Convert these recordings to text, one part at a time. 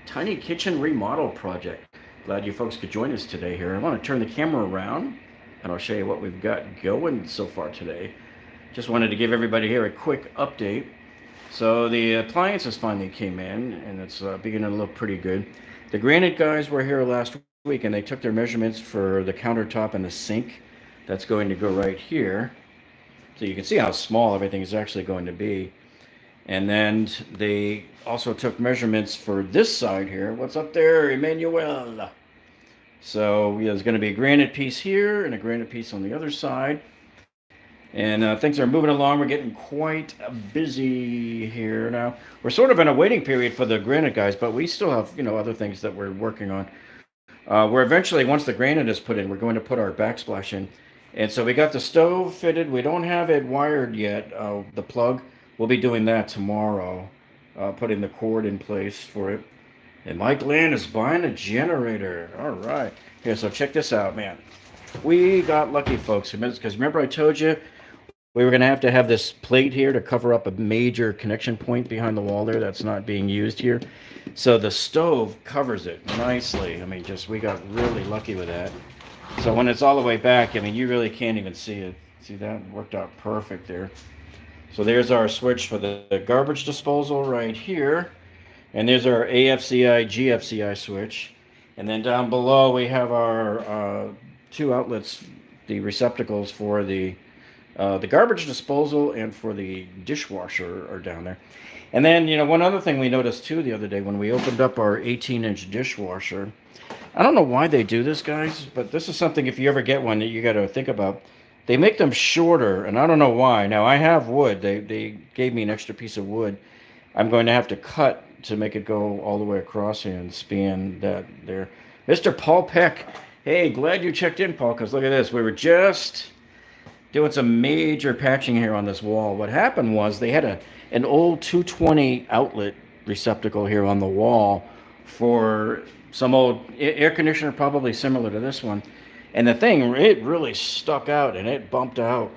tiny kitchen remodel project. Glad you folks could join us today here. I want to turn the camera around and I'll show you what we've got going so far today. Just wanted to give everybody here a quick update. So the appliances finally came in and it's beginning to look pretty good. The granite guys were here last week and they took their measurements for the countertop and the sink. That's going to go right here. So you can see how small everything is actually going to be. And then they also took measurements for this side here. What's up there, Emmanuel? So yeah, there's going to be a granite piece here and a granite piece on the other side. And things are moving along. We're getting quite busy here now. We're sort of in a waiting period for the granite guys, but we still have, other things that we're working on. We're eventually, once the granite is put in, we're going to put our backsplash in. And so we got the stove fitted. We don't have it wired yet, the plug. We'll be doing that tomorrow, putting the cord in place for it. And Mike Land is buying a generator. All right. Here, so check this out, man. We got lucky, folks, because remember I told you we were going to have this plate here to cover up a major connection point behind the wall there that's not being used here. So the stove covers it nicely. I mean, we got really lucky with that. So when it's all the way back, I mean, you really can't even see it. See that? Worked out perfect there. So there's our switch for the garbage disposal right here. And there's our AFCI, GFCI switch. And then down below we have our two outlets, the receptacles for the garbage disposal and for the dishwasher are down there. And then, one other thing we noticed too the other day when we opened up our 18-inch dishwasher, I don't know why they do this, guys, but this is something, if you ever get one, that you got to think about. They make them shorter, and I don't know why. Now, I have wood. They gave me an extra piece of wood. I'm going to have to cut to make it go all the way across here and span that there. Mr. Paul Peck. Hey, glad you checked in, Paul, because look at this. We were just doing some major patching here on this wall. What happened was they had an old 220 outlet receptacle here on the wall for some old air conditioner, probably similar to this one. And the thing, it really stuck out and it bumped out.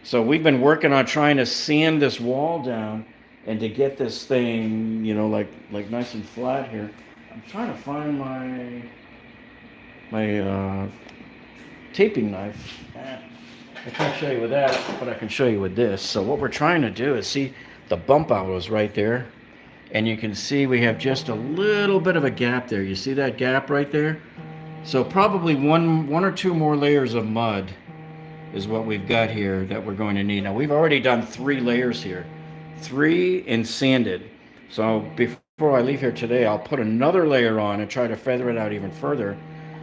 So we've been working on trying to sand this wall down and to get this thing, like nice and flat here. I'm trying to find my taping knife. I can't show you with that, but I can show you with this. So what we're trying to do is see the bump out was right there. And you can see we have just a little bit of a gap there. You see that gap right there? So probably one or two more layers of mud is what we've got here that we're going to need. Now we've already done 3 layers here. 3 and sanded. So before I leave here today, I'll put another layer on and try to feather it out even further.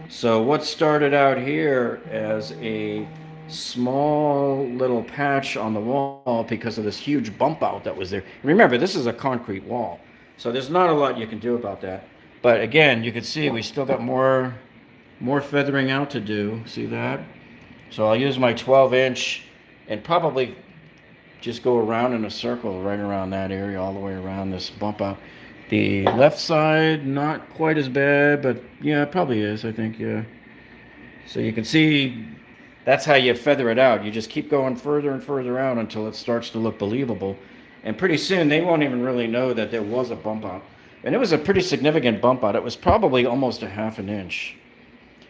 So what started out here as a small little patch on the wall because of this huge bump out that was there. Remember, this is a concrete wall, so there's not a lot you can do about that. But again, you can see we still got more feathering out to do. See that? So I'll use my 12-inch and probably just go around in a circle right around that area, all the way around this bump out. The left side, not quite as bad, but yeah, it probably is, I think, yeah. So you can see that's how you feather it out. You just keep going further and further out until it starts to look believable. And pretty soon they won't even really know that there was a bump out. And it was a pretty significant bump out. It was probably almost a half an inch.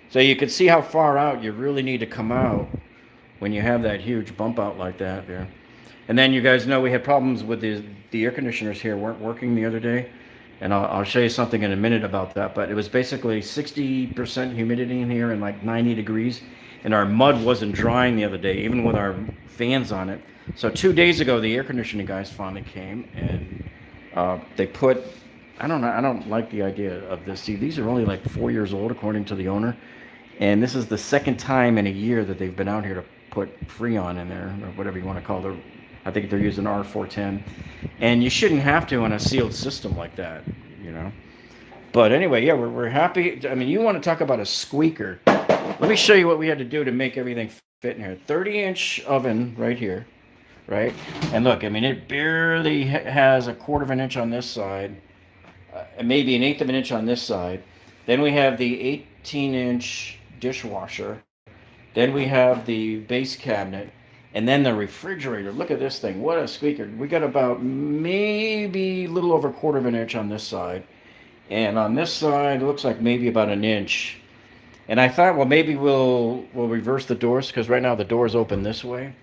So you can see how far out you really need to come out when you have that huge bump out like that there. And then you guys know we had problems with the air conditioners here weren't working the other day. And I'll show you something in a minute about that. But it was basically 60% humidity in here and like 90 degrees. And our mud wasn't drying the other day, even with our fans on it. So 2 days ago, the air conditioning guys finally came and they put, I don't like the idea of this. See, these are only like 4 years old, according to the owner. And this is the second time in a year that they've been out here to put Freon in there, or whatever you want to call it. I think they're using R410. And you shouldn't have to on a sealed system like that, But anyway, yeah, we're happy. I mean, you want to talk about a squeaker. Let me show you what we had to do to make everything fit in here. 30-inch oven right here, right? And look, I mean, it barely has a 1/4 of an inch on this side, maybe 1/8 of an inch on this side. Then we have the 18-inch dishwasher. Then we have the base cabinet. And then the refrigerator. Look at this thing. What a squeaker. We got about maybe a little over 1/4 of an inch on this side. And on this side, it looks like maybe about an inch. And I thought, well, maybe we'll reverse the doors because right now the doors open this way.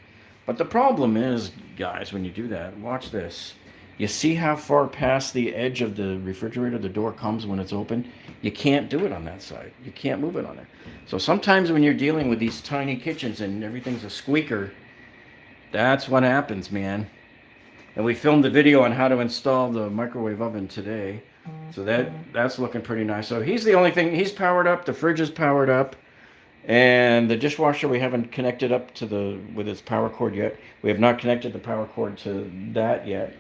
But the problem is, guys, when you do that, watch this. You see how far past the edge of the refrigerator the door comes when it's open? You can't do it on that side. You can't move it on there. So sometimes when you're dealing with these tiny kitchens and everything's a squeaker, that's what happens, man. And we filmed the video on how to install the microwave oven today. So that's looking pretty nice. So he's the only thing, he's powered up, the fridge is powered up, and the dishwasher we haven't connected up to with its power cord yet. We have not connected the power cord to that yet.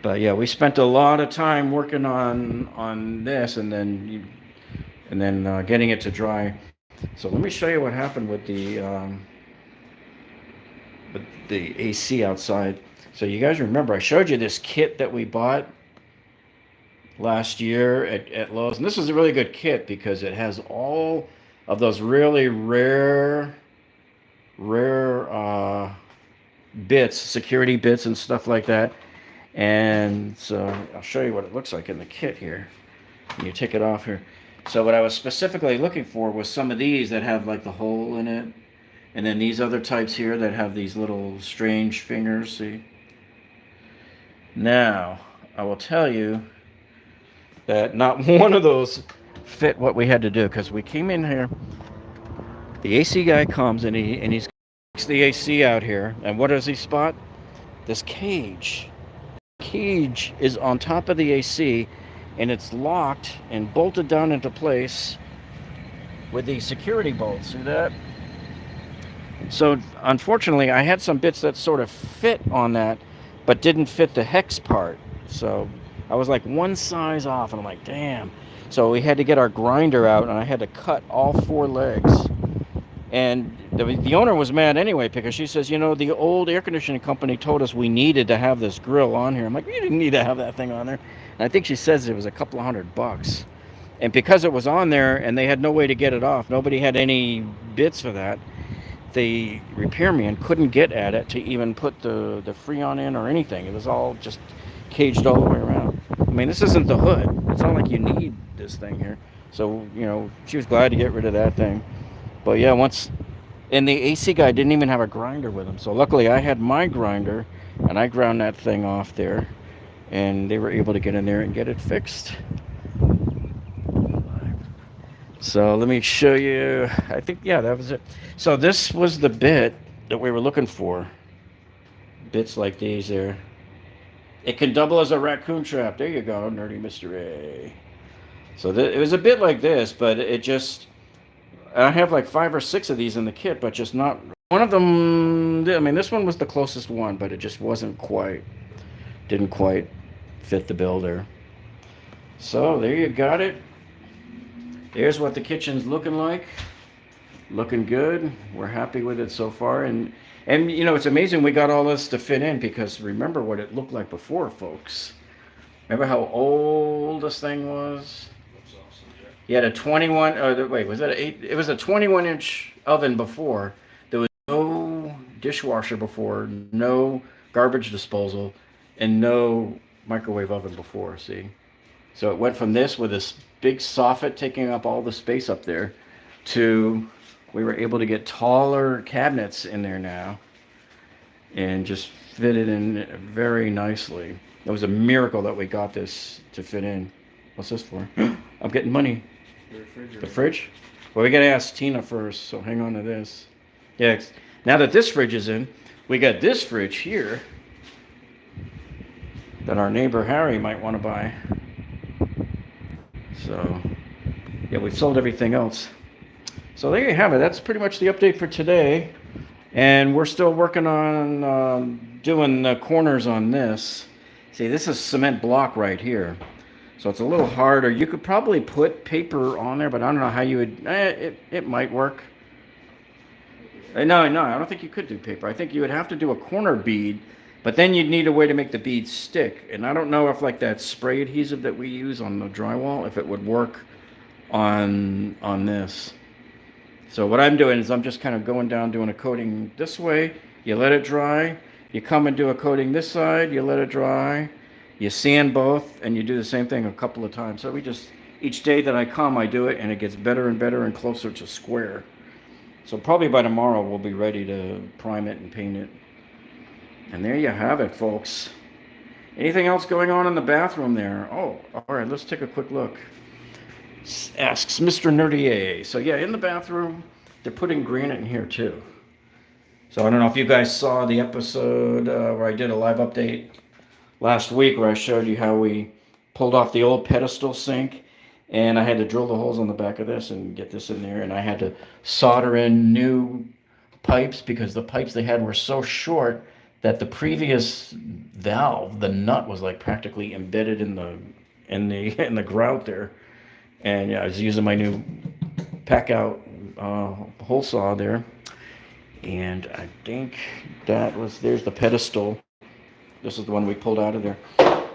But yeah, we spent a lot of time working on this and then getting it to dry. So let me show you what happened with the AC outside. So you guys remember I showed you this kit that we bought last year at Lowe's, and this is a really good kit because it has all of those really rare bits, security bits and stuff like that. And so I'll show you what it looks like in the kit here. And you take it off here. So what I was specifically looking for was some of these that have like the hole in it, and then these other types here that have these little strange fingers, see? Now, I will tell you that not one of those fit what we had to do, because we came in here, the AC guy comes and he's the AC out here, and what does he spot? This cage. Cage is on top of the AC, and it's locked and bolted down into place with the security bolts. See that? So unfortunately I had some bits that sort of fit on that but didn't fit the hex part, so I was like one size off, and I'm like, damn. So we had to get our grinder out, and I had to cut all 4 legs. And the owner was mad anyway, because she says, you know, the old air conditioning company told us we needed to have this grill on here. I'm like, you didn't need to have that thing on there. And I think she says it was a couple of $100. And because it was on there and they had no way to get it off, nobody had any bits for that, the repairman couldn't get at it to even put the Freon in or anything. It was all just caged all the way around. I mean, this isn't the hood. It's not like you need this thing here. So, you know, she was glad to get rid of that thing. But yeah, and the AC guy didn't even have a grinder with him. So luckily I had my grinder, and I ground that thing off there, and they were able to get in there and get it fixed. So let me show you. I think, yeah, that was it. So this was the bit that we were looking for. Bits like these there. It can double as a raccoon trap. There you go, nerdy Mr. A. So it was a bit like this, but it just, I have like 5 or 6 of these in the kit, but just not, one of them, I mean, this one was the closest one, but it just didn't quite fit the bill there. So there you got it. There's what the kitchen's looking like. Looking good. We're happy with it so far. And you know, it's amazing we got all this to fit in, because remember what it looked like before, folks. Remember how old this thing was? You had a 21, wait, was that an 8? It was a 21-inch oven before. There was no dishwasher before, no garbage disposal, and no microwave oven before, see? So it went from this with this big soffit taking up all the space up there to we were able to get taller cabinets in there now and just fit it in very nicely. It was a miracle that we got this to fit in. What's this for? I'm getting money. The fridge? Well, we got to ask Tina first, so hang on to this. Yeah, now that this fridge is in, we got this fridge here that our neighbor Harry might want to buy. So, yeah, we've sold everything else. So there you have it. That's pretty much the update for today. And we're still working on doing the corners on this. See, this is cement block right here. So it's a little harder. You could probably put paper on there, but I don't know how you would. It might work. No, I don't think you could do paper. I think you would have to do a corner bead, but then you'd need a way to make the bead stick. And I don't know if like that spray adhesive that we use on the drywall, if it would work on this. So what I'm doing is I'm just kind of going down doing a coating this way. You let it dry. You come and do a coating this side. You let it dry. You sand both, and you do the same thing a couple of times. So we just each day that I come, I do it, and it gets better and better and closer to square. So probably by tomorrow, we'll be ready to prime it and paint it. And there you have it, folks. Anything else going on in the bathroom there? Oh, all right, let's take a quick look. Asks Mr. Nerdier. So yeah, in the bathroom, they're putting granite in here too. So I don't know if you guys saw the episode where I did a live update last week where I showed you how we pulled off the old pedestal sink, and I had to drill the holes on the back of this and get this in there, and I had to solder in new pipes because the pipes they had were so short that the previous valve, the nut, was like practically embedded in the grout there. And yeah, I was using my new pack out hole saw there, and I think there's the pedestal. This is the one we pulled out of there.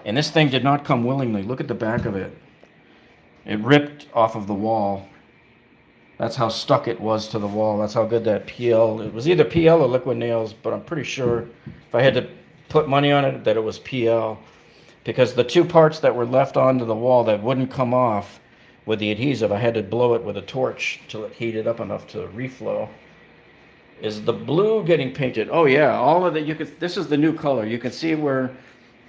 And this thing did not come willingly. Look at the back of it. It ripped off of the wall. That's how stuck it was to the wall. That's how good that PL, it was either PL or liquid nails, but I'm pretty sure if I had to put money on it that it was PL, because the two parts that were left onto the wall that wouldn't come off with the adhesive, I had to blow it with a torch till it heated up enough to reflow. Is the blue getting painted? Oh yeah, all of it. This is the new color. You can see where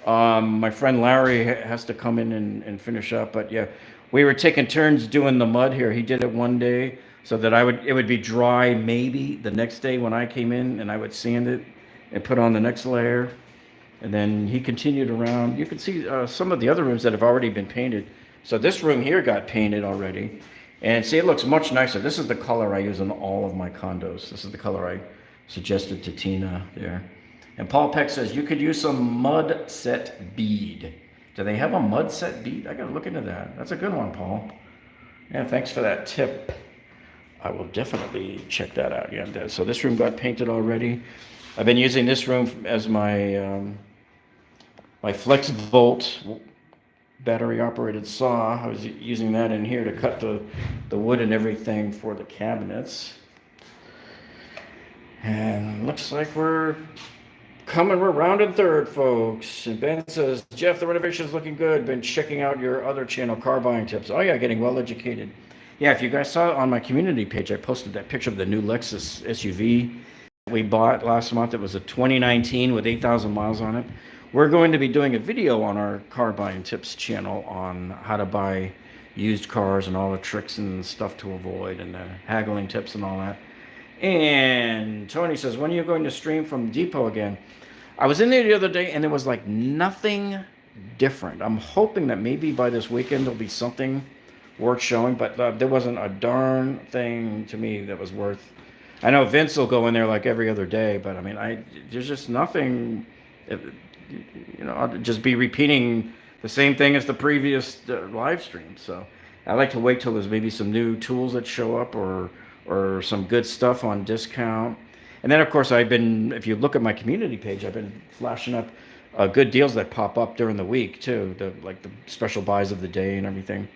my friend Larry has to come in and finish up. But yeah, we were taking turns doing the mud here. He did it one day so that it would be dry maybe the next day when I came in, and I would sand it and put on the next layer. And then he continued around. You can see some of the other rooms that have already been painted. So this room here got painted already. And see, it looks much nicer. This is the color I use in all of my condos. This is the color I suggested to Tina there. And Paul Peck says, you could use some mud set bead. Do they have a mud set bead? I gotta look into that. That's a good one, Paul. Yeah, thanks for that tip. I will definitely check that out. Yeah, so this room got painted already. I've been using this room as my my Flex Volt battery operated saw. I was using that in here to cut the wood and everything for the cabinets. And looks like we're round in third, folks. And Ben says, Jeff, the renovation is looking good. Been checking out your other channel, car buying tips. Oh yeah, getting well educated. Yeah, if you guys saw on my community page, I posted that picture of the new Lexus SUV we bought last month. It was a 2019 with 8,000 miles on it. We're going to be doing a video on our car buying tips channel on how to buy used cars and all the tricks and stuff to avoid and the haggling tips and all that. And Tony says, when are you going to stream from Depot again? I was in there the other day and there was like nothing different. I'm hoping that maybe by this weekend there'll be something worth showing, but there wasn't a darn thing to me that was worth. I know Vince will go in there like every other day, but I mean, there's just nothing. I'll just be repeating the same thing as the previous live stream. So I like to wait till there's maybe some new tools that show up or some good stuff on discount. And then of course if you look at my community page, I've been flashing up good deals that pop up during the week too, like the special buys of the day and everything.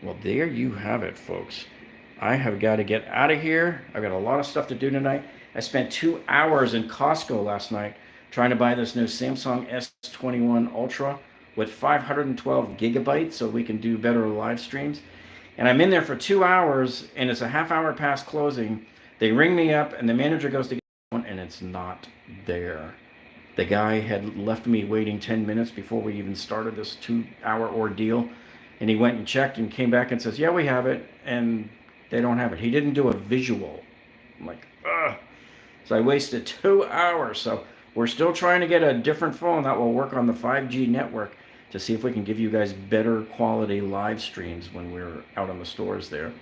Well, there you have it, folks. I have got to get out of here. I've got a lot of stuff to do tonight. I spent 2 hours in Costco last night trying to buy this new Samsung S21 Ultra with 512 gigabytes so we can do better live streams. And I'm in there for 2 hours, and it's a half hour past closing. They ring me up, and the manager goes to get one, and it's not there. The guy had left me waiting 10 minutes before we even started this 2-hour ordeal. And he went and checked and came back and says, yeah, we have it. And they don't have it. He didn't do a visual. I'm like, ugh. So I wasted 2 hours. So we're still trying to get a different phone that will work on the 5G network to see if we can give you guys better quality live streams when we're out on the stores there.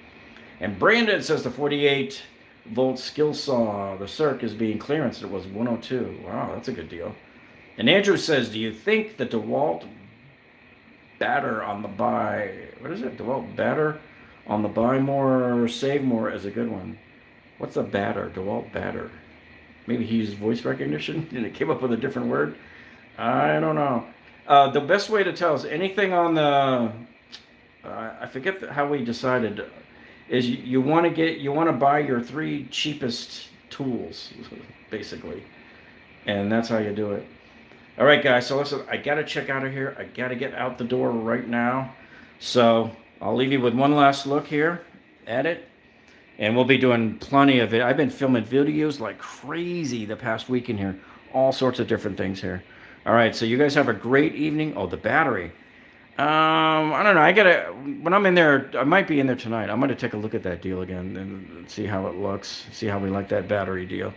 And Brandon says the 48 volt skill saw, the Cirque, is being clearanced. It was 102. Wow, that's a good deal. And Andrew says, do you think the DeWalt batter on the buy, what is it? DeWalt batter on the buy more, save more is a good one. What's a batter? DeWalt batter. Maybe he used voice recognition and it came up with a different word. I don't know. The best way to tell is anything on the, I forget how we decided, is you want to buy your 3 cheapest tools, basically. And that's how you do it. All right, guys, so listen, I got to check out of here. I got to get out the door right now. So I'll leave you with one last look here at it. And we'll be doing plenty of it. I've been filming videos like crazy the past week in here. All sorts of different things here. All right, so you guys have a great evening. Oh, the battery. I don't know. When I'm in there, I might be in there tonight. I'm gonna take a look at that deal again and see how it looks. See how we like that battery deal.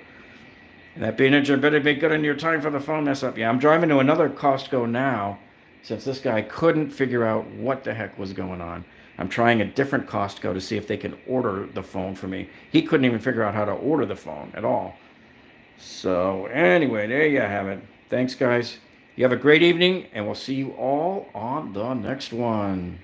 And that being it, you better be good in your time for the phone mess up. Yeah, I'm driving to another Costco now, since this guy couldn't figure out what the heck was going on. I'm trying a different Costco to see if they can order the phone for me. He couldn't even figure out how to order the phone at all. So anyway, there you have it. Thanks, guys. You have a great evening, and we'll see you all on the next one.